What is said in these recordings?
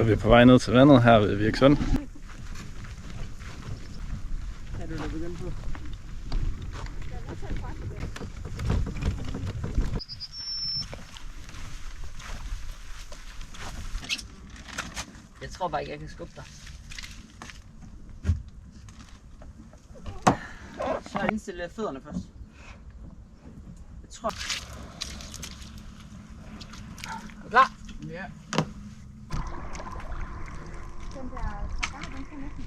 Så er vi på vej ned til vandet her ved Virksund. Jeg tror bare ikke, jeg kan skubbe dig. Så indstille fødderne først. Jeg tror... Er du klar? Ja. Den der trappe, den kan næsten.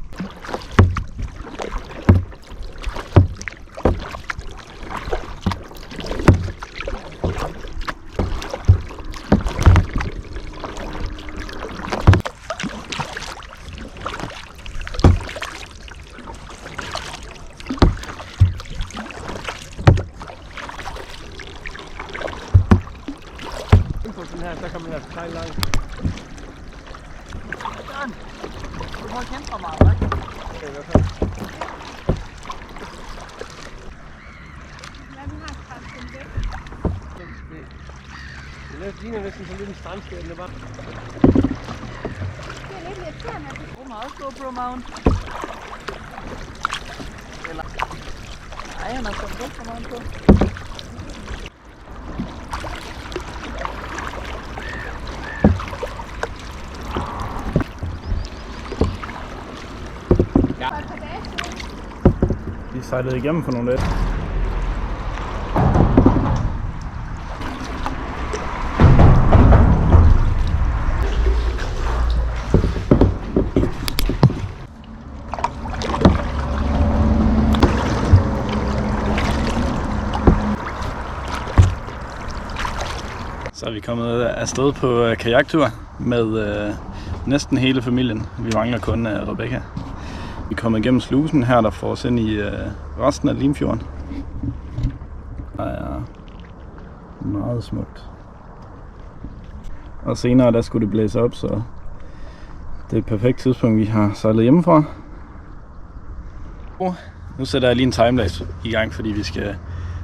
Her, så kan man have sejle langt. Sådan. Du må kæmpe for meget, ikke? Det er i hvert fald. Ja, vi har et par ting væk. Det ligner næsten som lidt en strandskab, det var. Det er lidt irriterende, at Du må også gå på mount. Eller... Nej, han har sat godt for mount på. for et par dage siden. Vi sejlede igennem for nogle dage. Så er vi kommet afsted på kajaktur med næsten hele familien. Vi mangler kun Rebecca. Vi er kommet igennem slusen her, der får os ind i resten af Limfjorden. Der er meget smukt. Og senere der skulle det blæse op, så det er et perfekt tidspunkt, vi har sejlet hjemmefra. Nu sætter jeg lige en timelapse i gang, fordi vi skal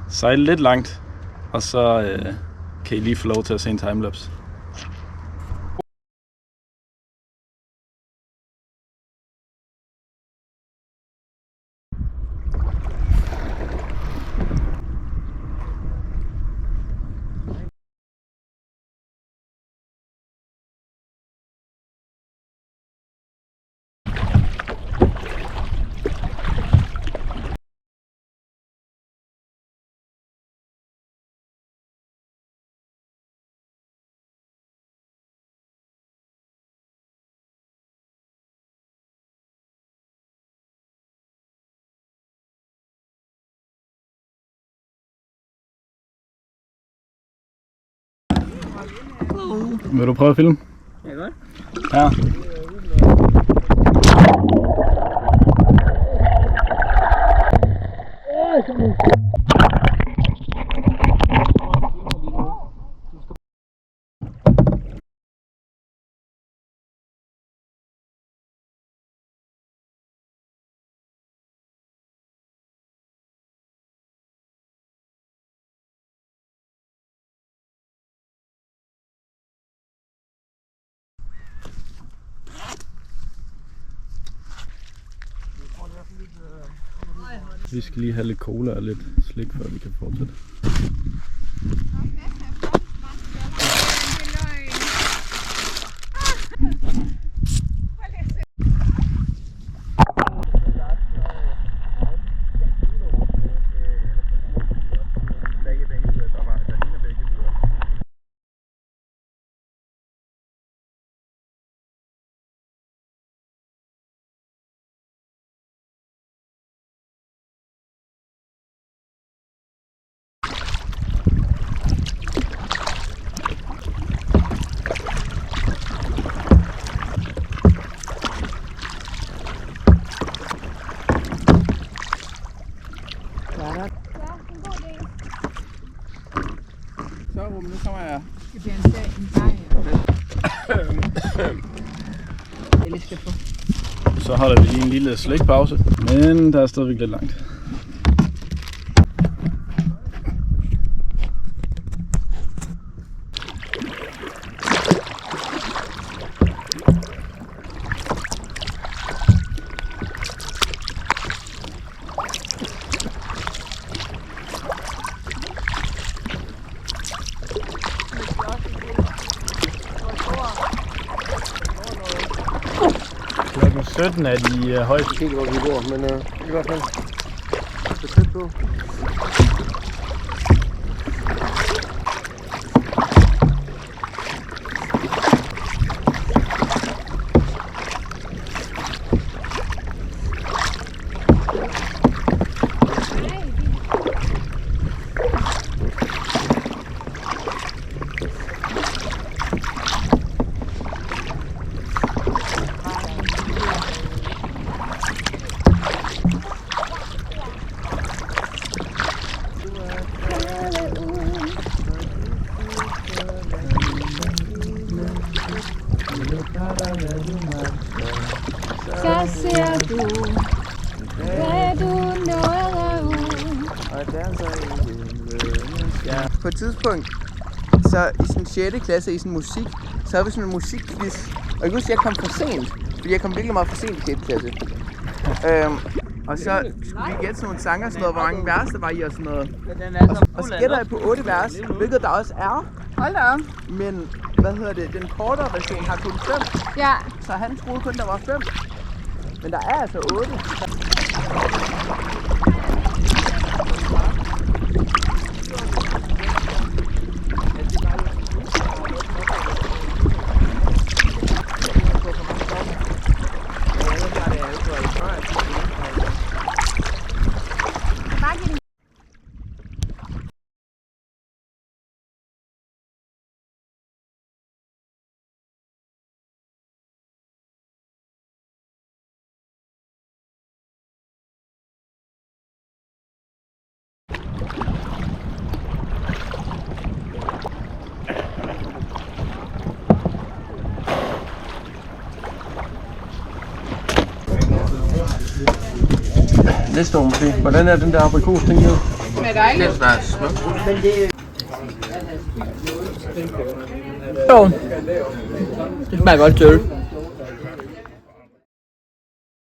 sejle lidt langt, og så kan I lige få lov til at se en timelapse. Vil du prøve at filme? Ja, godt. Ja. Vi skal lige have lidt cola og lidt slik, før vi kan fortsætte. Så Ruben, nu kommer jeg. Det bliver en dag. Jeg skal få. Så holder vi lige en lille slikpause, men der er stadigvæk lidt langt. 17 er de højst. Helt hvor vi bor, men i hvert fald så tæt på. Så ser du, hvad du nåede ud. På et tidspunkt, så i sådan 6. klasse i sådan musik, så havde vi sådan en musikquiz. Og jeg kan huske, at jeg kom for sent, fordi jeg kom virkelig meget for sent i 6. klasse. Og så skulle vi gætte sådan nogle sange og sådan noget, hvor mange vers der var i og sådan noget. Og så gætter jeg på 8 vers, hvilket der også er. Hold da op. Men, den kortere version har kun 5. Ja. Så han troede kun, der var 5. Men der er altså 8. Næste år måske. Hvordan er den der aprikos ting her? Det er dejligt. Det smager godt til øl.